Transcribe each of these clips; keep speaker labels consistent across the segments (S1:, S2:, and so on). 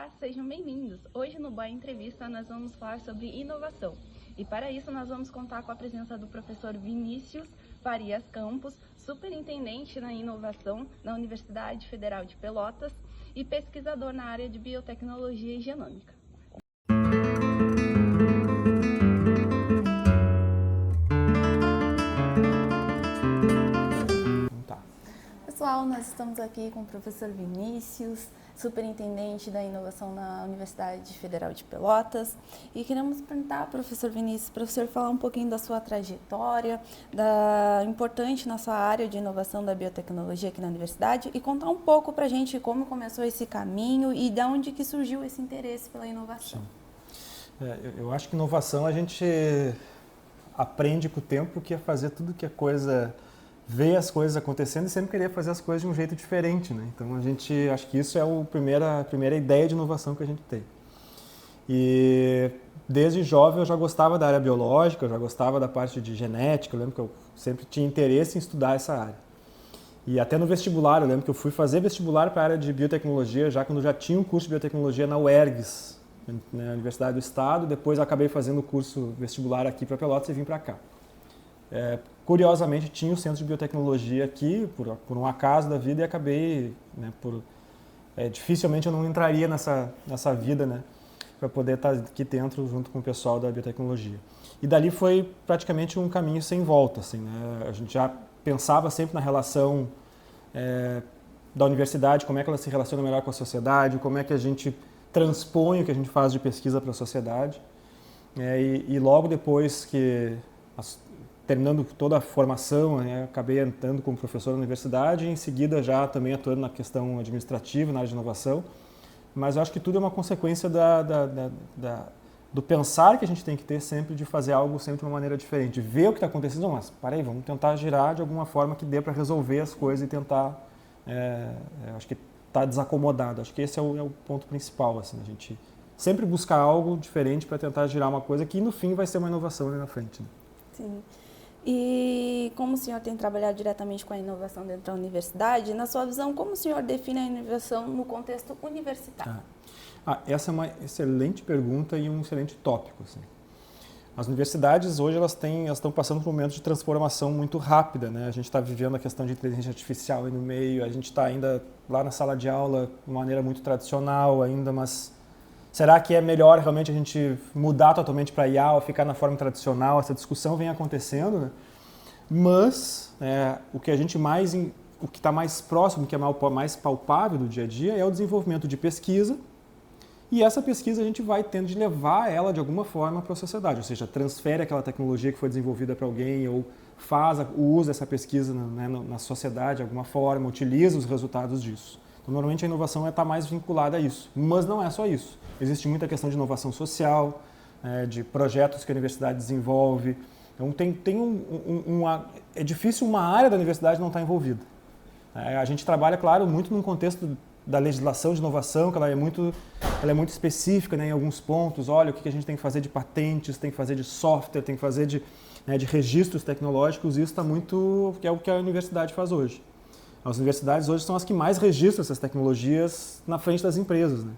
S1: Olá, sejam bem-vindos. Hoje no Boa Entrevista nós vamos falar sobre inovação. E para isso nós vamos contar com a presença do professor Vinícius Farias Campos, superintendente na inovação na Universidade Federal de Pelotas e pesquisador na área de biotecnologia e genômica.
S2: Pessoal, nós estamos aqui com o professor Vinícius, superintendente da inovação na Universidade Federal de Pelotas, e queremos perguntar, professor Vinícius, para o senhor falar um pouquinho da sua trajetória, importante na sua área de inovação da biotecnologia aqui na universidade, e contar um pouco para a gente como começou esse caminho e de onde que surgiu esse interesse pela inovação.
S3: Eu acho que inovação a gente aprende com o tempo que é fazer tudo que é coisa, ver as coisas acontecendo e sempre querer fazer as coisas de um jeito diferente, né? Então acho que isso é a primeira ideia de inovação que a gente tem. E desde jovem eu já gostava da área biológica, eu já gostava da parte de genética, eu lembro que eu sempre tinha interesse em estudar essa área. E até no vestibular, eu lembro que eu fui fazer vestibular para a área de biotecnologia, já quando eu já tinha um curso de biotecnologia na UERGS, na Universidade do Estado, depois eu acabei fazendo o curso vestibular aqui para Pelotas e vim para cá. Curiosamente, tinha o Centro de Biotecnologia aqui, por um acaso da vida, e acabei, né, dificilmente eu não entraria nessa vida, né, para poder estar aqui dentro junto com o pessoal da biotecnologia. E dali foi praticamente um caminho sem volta, assim, né? A gente já pensava sempre na relação da universidade, como é que ela se relaciona melhor com a sociedade, como é que a gente transpõe o que a gente faz de pesquisa para a sociedade. E logo depois que terminando toda a formação, né, acabei entrando como professor na universidade e em seguida já também atuando na questão administrativa, na área de inovação. Mas eu acho que tudo é uma consequência do pensar que a gente tem que ter sempre, de fazer algo sempre de uma maneira diferente, de ver o que está acontecendo. Não, mas peraí, vamos tentar girar de alguma forma que dê para resolver as coisas e tentar, acho que tá desacomodado. Acho que esse é o ponto principal, assim, a gente sempre buscar algo diferente para tentar girar uma coisa que no fim vai ser uma inovação ali na frente, né?
S2: Sim. E como o senhor tem trabalhado diretamente com a inovação dentro da universidade, na sua visão, como o senhor define a inovação no contexto universitário?
S3: Essa é uma excelente pergunta e um excelente tópico, assim. As universidades hoje elas estão passando por um momento de transformação muito rápida, né? A gente está vivendo a questão de inteligência artificial aí no meio, a gente está ainda lá na sala de aula de uma maneira muito tradicional ainda, mas será que é melhor realmente a gente mudar totalmente para IA ou ficar na forma tradicional? Essa discussão vem acontecendo, né? Mas o que está mais próximo, o que é mais palpável do dia a dia é o desenvolvimento de pesquisa. E essa pesquisa a gente vai tendo de levar ela de alguma forma para a sociedade, ou seja, transfere aquela tecnologia que foi desenvolvida para alguém ou faz o uso dessa pesquisa, né, na sociedade de alguma forma, utiliza os resultados disso. Então, normalmente a inovação está mais vinculada a isso, mas não é só isso. Existe muita questão de inovação social, de projetos que a universidade desenvolve. Então, é difícil uma área da universidade não estar envolvida. A gente trabalha, claro, muito num contexto da legislação de inovação, que ela é muito específica, né, em alguns pontos. Olha, o que a gente tem que fazer de patentes, tem que fazer de software, tem que fazer de registros tecnológicos. Isso está muito, que é o que a universidade faz hoje. As universidades hoje são as que mais registram essas tecnologias na frente das empresas, né?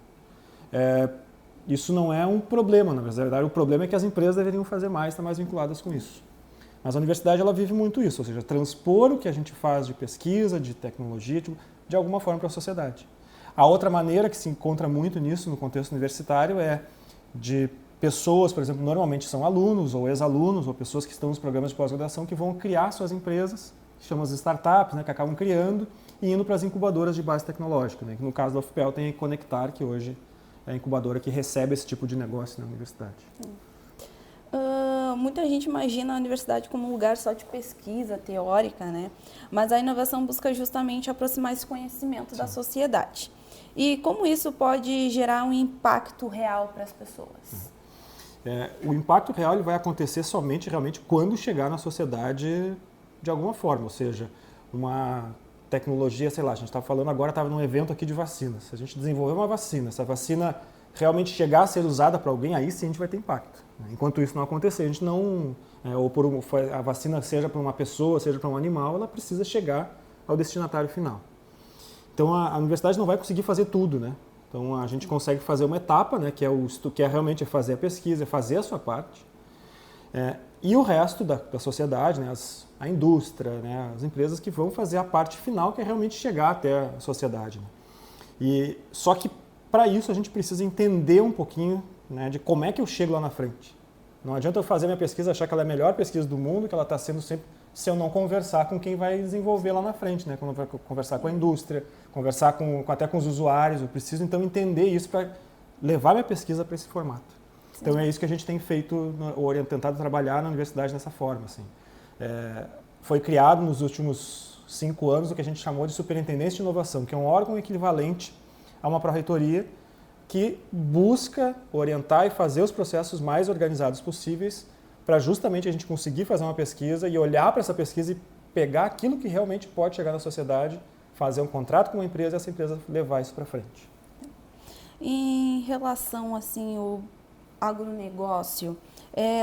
S3: Isso não é um problema, na verdade. O problema é que as empresas deveriam fazer mais, estar mais vinculadas com isso. Mas a universidade ela vive muito isso, ou seja, transpor o que a gente faz de pesquisa, de tecnologia, de alguma forma para a sociedade. A outra maneira que se encontra muito nisso no contexto universitário é de pessoas, por exemplo, normalmente são alunos ou ex-alunos ou pessoas que estão nos programas de pós-graduação que vão criar suas empresas, que chamam as startups, né, que acabam criando e indo para as incubadoras de base tecnológica, né, que no caso da UFPEL tem a Conectar, que hoje é a incubadora que recebe esse tipo de negócio na universidade.
S2: Muita gente imagina a universidade como um lugar só de pesquisa teórica, né? Mas a inovação busca justamente aproximar esse conhecimento da sociedade. E como isso pode gerar um impacto real para as pessoas?
S3: O impacto real ele vai acontecer somente realmente quando chegar na sociedade de alguma forma, ou seja, uma tecnologia, sei lá, a gente estava falando agora, estava num evento aqui de vacinas. Se a gente desenvolver uma vacina, se a vacina realmente chegar a ser usada para alguém, aí sim a gente vai ter impacto. Enquanto isso não acontecer, a gente não, a vacina seja para uma pessoa, seja para um animal, ela precisa chegar ao destinatário final. Então a universidade não vai conseguir fazer tudo, né? Então a gente consegue fazer uma etapa, né, que é realmente fazer a pesquisa, fazer a sua parte, e o resto da sociedade, né, a indústria, né, as empresas que vão fazer a parte final, que é realmente chegar até a sociedade. Né. Só que para isso a gente precisa entender um pouquinho, né, de como é que eu chego lá na frente. Não adianta eu fazer minha pesquisa, achar que ela é a melhor pesquisa do mundo, que ela está sendo sempre, se eu não conversar com quem vai desenvolver lá na frente, né? Quando vai conversar com a indústria, conversar até com os usuários. Eu preciso, então, entender isso para levar minha pesquisa para esse formato. Sim. Então, é isso que a gente tem feito, tentado trabalhar na universidade dessa forma. Assim. Foi criado nos últimos 5 anos o que a gente chamou de Superintendência de Inovação, que é um órgão equivalente a uma pró-reitoria que busca orientar e fazer os processos mais organizados possíveis para justamente a gente conseguir fazer uma pesquisa e olhar para essa pesquisa e pegar aquilo que realmente pode chegar na sociedade, fazer um contrato com uma empresa e essa empresa levar isso para frente.
S2: Em relação assim ao agronegócio,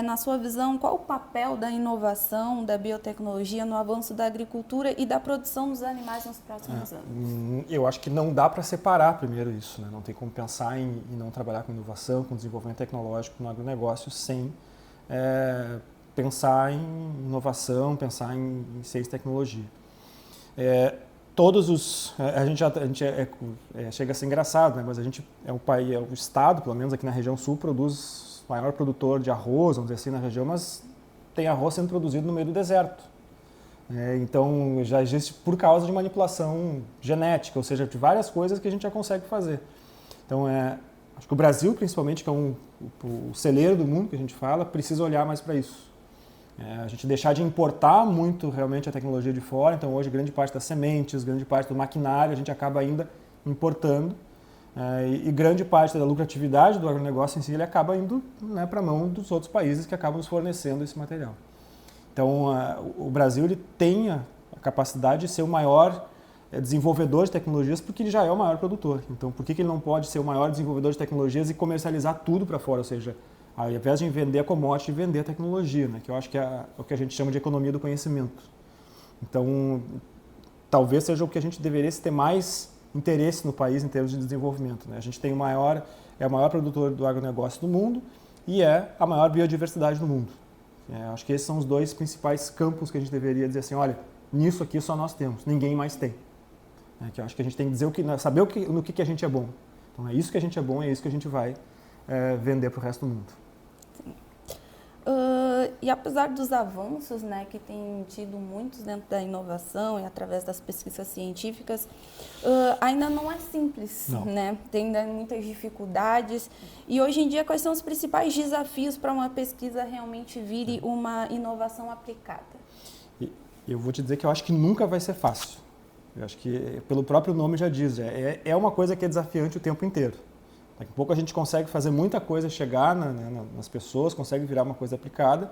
S2: na sua visão, qual o papel da inovação, da biotecnologia no avanço da agricultura e da produção dos animais nos próximos anos?
S3: Eu acho que não dá para separar primeiro isso, né? Não tem como pensar em não trabalhar com inovação, com desenvolvimento tecnológico no agronegócio sem pensar em inovação, pensar em ciência e tecnologia. Chega a ser engraçado, né? Mas a gente o estado, pelo menos aqui na região sul, produz o maior produtor de arroz, vamos dizer assim, na região, mas tem arroz sendo produzido no meio do deserto. Então, já existe por causa de manipulação genética, ou seja, de várias coisas que a gente já consegue fazer. Então, acho que o Brasil, principalmente, que é o celeiro do mundo que a gente fala, precisa olhar mais para isso. A gente deixar de importar muito realmente a tecnologia de fora, então hoje grande parte das sementes, grande parte do maquinário, a gente acaba ainda importando. E grande parte da lucratividade do agronegócio em si, ele acaba indo, né, para a mão dos outros países que acabam nos fornecendo esse material. Então, o Brasil ele tem a capacidade de ser o maior desenvolvedor de tecnologias porque ele já é o maior produtor. Então, por que ele não pode ser o maior desenvolvedor de tecnologias e comercializar tudo para fora? Ou seja, ao invés de vender a commodity, vender a tecnologia, né, que eu acho que é o que a gente chama de economia do conhecimento. Então, talvez seja o que a gente deveria ter mais interesse no país em termos de desenvolvimento. Né? A gente tem o maior produtor do agronegócio do mundo e é a maior biodiversidade do mundo. Acho que esses são os 2 principais campos que a gente deveria dizer assim, olha, nisso aqui só nós temos, ninguém mais tem. Que eu acho que a gente tem que dizer saber no que a gente é bom. Então é isso que a gente é bom, é isso que a gente vai vender para o resto do mundo.
S2: E apesar dos avanços, né, que tem tido muitos dentro da inovação e através das pesquisas científicas, ainda não é simples, né? Tem ainda muitas dificuldades. E hoje em dia, quais são os principais desafios para uma pesquisa realmente vire uma inovação aplicada?
S3: Eu vou te dizer que eu acho que nunca vai ser fácil. Eu acho que, pelo próprio nome já diz, é uma coisa que é desafiante o tempo inteiro. Daqui a pouco a gente consegue fazer muita coisa, chegar nas pessoas, consegue virar uma coisa aplicada,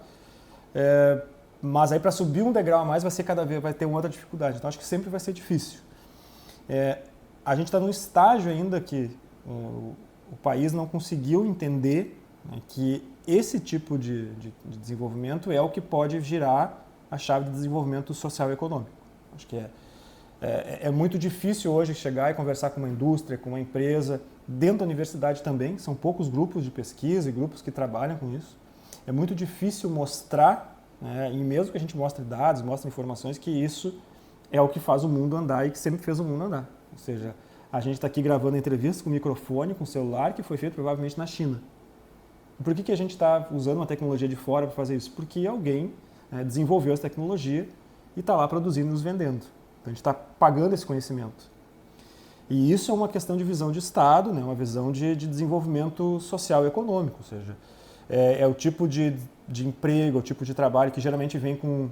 S3: mas aí para subir um degrau a mais vai ter uma outra dificuldade. Então acho que sempre vai ser difícil. A gente está num estágio ainda que o país não conseguiu entender, né, que esse tipo de desenvolvimento é o que pode girar a chave de desenvolvimento social e econômico. Acho que é muito difícil hoje chegar e conversar com uma indústria, com uma empresa, dentro da universidade também, são poucos grupos de pesquisa e grupos que trabalham com isso. É muito difícil mostrar, né, e mesmo que a gente mostre dados, mostre informações, que isso é o que faz o mundo andar e que sempre fez o mundo andar. Ou seja, a gente está aqui gravando entrevistas com microfone, com celular, que foi feito provavelmente na China. E por que a gente está usando uma tecnologia de fora para fazer isso? Porque alguém desenvolveu essa tecnologia e está lá produzindo e nos vendendo. Então a gente está pagando esse conhecimento. E isso é uma questão de visão de Estado, né? Uma visão de desenvolvimento social e econômico. Ou seja, é o tipo de emprego, é o tipo de trabalho que geralmente vem com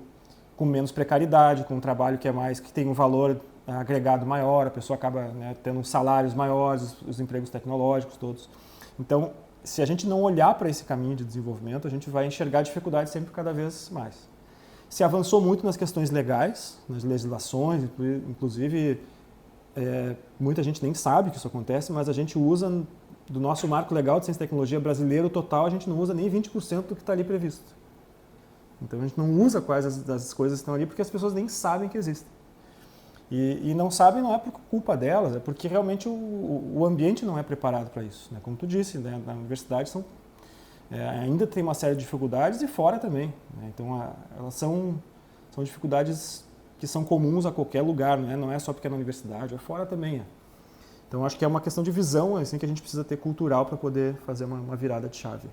S3: menos precariedade, com um trabalho que tem um valor agregado maior, a pessoa acaba, né, tendo salários maiores, os empregos tecnológicos todos. Então, se a gente não olhar para esse caminho de desenvolvimento, a gente vai enxergar dificuldades sempre cada vez mais. Se avançou muito nas questões legais, nas legislações, inclusive muita gente nem sabe que isso acontece, mas a gente usa do nosso marco legal de ciência e tecnologia brasileiro total, a gente não usa nem 20% do que está ali previsto. Então a gente não usa quase as coisas que estão ali porque as pessoas nem sabem que existem. E não sabem, não é por culpa delas, é porque realmente o ambiente não é preparado para isso. Né? Como tu disse, né? Na universidade ainda tem uma série de dificuldades e fora também. Né? Então, elas são dificuldades que são comuns a qualquer lugar, né? Não é só porque é na universidade, é fora também. Então, acho que é uma questão de visão assim, que a gente precisa ter cultural para poder fazer uma virada de chave.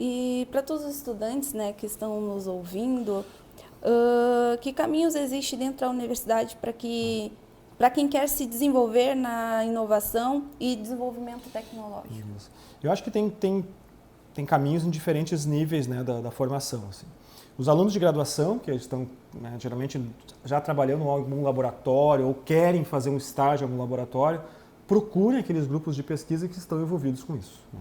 S2: E para todos os estudantes, né, que estão nos ouvindo, que caminhos existem dentro da universidade para quem quer se desenvolver na inovação e desenvolvimento tecnológico?
S3: Isso. Eu acho que tem caminhos em diferentes níveis, né, da formação. Assim. Os alunos de graduação, que estão, né, geralmente já trabalhando em algum laboratório ou querem fazer um estágio em algum laboratório, procurem aqueles grupos de pesquisa que estão envolvidos com isso. Né?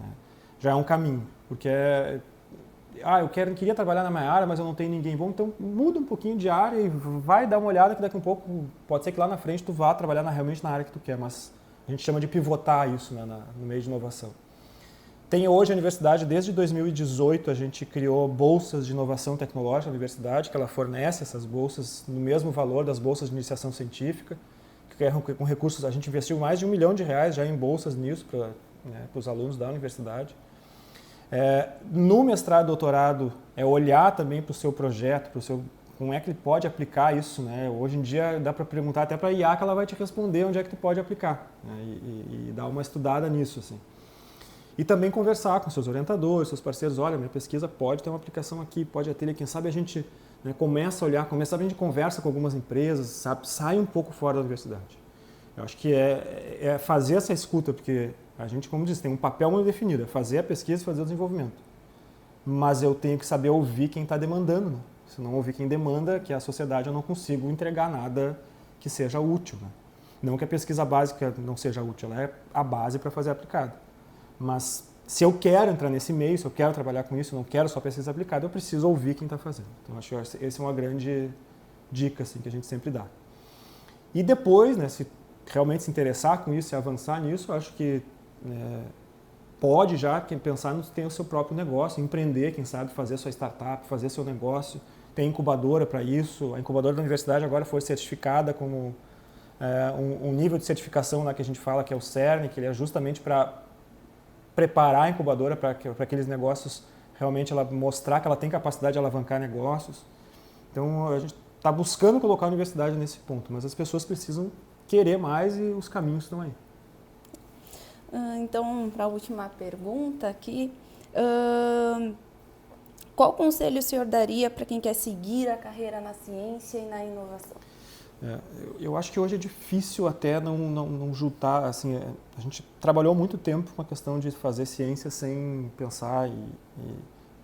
S3: Já é um caminho, porque eu queria trabalhar na minha área, mas eu não tenho ninguém bom, então muda um pouquinho de área e vai dar uma olhada que daqui a um pouco, pode ser que lá na frente tu vá trabalhar realmente na área que tu quer, mas a gente chama de pivotar isso, né, no meio de inovação. Tem hoje a universidade, desde 2018, a gente criou bolsas de inovação tecnológica na universidade, que ela fornece essas bolsas no mesmo valor das bolsas de iniciação científica, que é com recursos, a gente investiu mais de R$1 milhão já em bolsas nisso para os alunos da universidade. No mestrado e doutorado, olhar também para o seu projeto, como é que ele pode aplicar isso. Né? Hoje em dia dá para perguntar até para a IA que ela vai te responder onde é que tu pode aplicar, né? e dar uma estudada nisso. Assim. E também conversar com seus orientadores, seus parceiros, olha, minha pesquisa pode ter uma aplicação aqui, pode ter, quem sabe a gente, né, começa a olhar, a gente conversa com algumas empresas, sabe, sai um pouco fora da universidade. Eu acho que é fazer essa escuta, porque a gente, como disse, tem um papel muito definido, é fazer a pesquisa e fazer o desenvolvimento. Mas eu tenho que saber ouvir quem está demandando. Né? Se não ouvir quem demanda, que é a sociedade, eu não consigo entregar nada que seja útil. Né? Não que a pesquisa básica não seja útil, ela é a base para fazer aplicado. Mas se eu quero entrar nesse meio, se eu quero trabalhar com isso, não quero só pesquisa aplicada, eu preciso ouvir quem está fazendo. Então, acho que essa é uma grande dica assim, que a gente sempre dá. E depois, né, se realmente se interessar com isso e avançar nisso, eu acho que pode já pensar em ter o seu próprio negócio, empreender, quem sabe, fazer sua startup, fazer seu negócio. Tem incubadora para isso. A incubadora da universidade agora foi certificada como um nível de certificação lá que a gente fala, que é o CERN, que ele é justamente para preparar a incubadora para aqueles negócios, realmente ela mostrar que ela tem capacidade de alavancar negócios. Então, a gente está buscando colocar a universidade nesse ponto, mas as pessoas precisam querer mais e os caminhos estão aí.
S2: Então, para a última pergunta aqui, qual conselho o senhor daria para quem quer seguir a carreira na ciência e na inovação?
S3: Eu acho que hoje é difícil até não juntar, assim, a gente trabalhou muito tempo com a questão de fazer ciência sem pensar em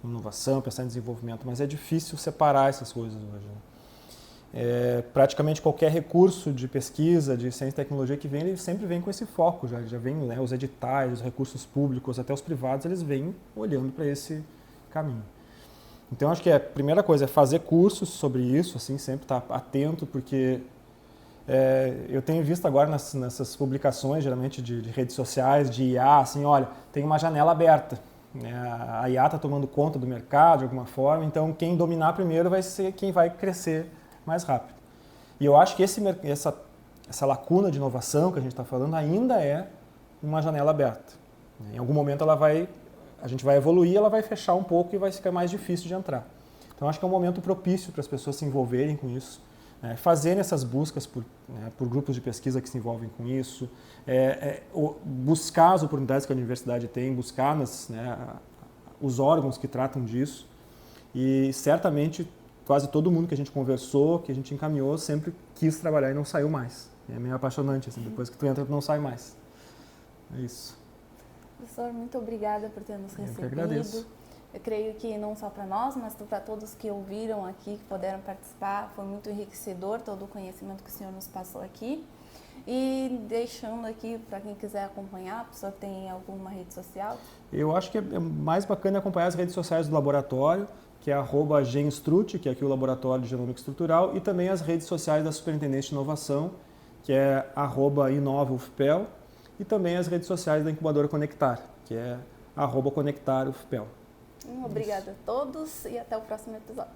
S3: inovação, pensar em desenvolvimento, mas é difícil separar essas coisas hoje. Né? Praticamente qualquer recurso de pesquisa, de ciência e tecnologia que vem, ele sempre vem com esse foco, já vem, né, os editais, os recursos públicos, até os privados, eles vêm olhando para esse caminho. Então, acho que a primeira coisa é fazer cursos sobre isso, assim, sempre estar atento, porque eu tenho visto agora nessas publicações, geralmente de redes sociais, de IA, assim, olha, tem uma janela aberta. Né? A IA está tomando conta do mercado de alguma forma, então quem dominar primeiro vai ser quem vai crescer mais rápido. E eu acho que essa lacuna de inovação que a gente está falando ainda é uma janela aberta. Em algum momento a gente vai evoluir, ela vai fechar um pouco e vai ficar mais difícil de entrar. Então, acho que é um momento propício para as pessoas se envolverem com isso, né? Fazerem essas buscas por grupos de pesquisa que se envolvem com isso, buscar as oportunidades que a universidade tem, buscar os órgãos que tratam disso. E, certamente, quase todo mundo que a gente conversou, que a gente encaminhou, sempre quis trabalhar e não saiu mais. É meio apaixonante, assim, depois que tu entra, tu não sai mais. É isso.
S2: Professor, muito obrigada por ter nos recebido.
S3: Eu que agradeço.
S2: Eu creio que não só para nós, mas para todos que ouviram aqui, que puderam participar, foi muito enriquecedor todo o conhecimento que o senhor nos passou aqui. E deixando aqui, para quem quiser acompanhar, o professor tem alguma rede social? Eu
S3: acho que é mais bacana acompanhar as redes sociais do laboratório, que é @genstrut, que é aqui o Laboratório de Genômica Estrutural, e também as redes sociais da Superintendência de Inovação, que é @inovufpel, e também as redes sociais da Incubadora Conectar, que é @conectarufpel.
S2: Obrigada a todos e até o próximo episódio.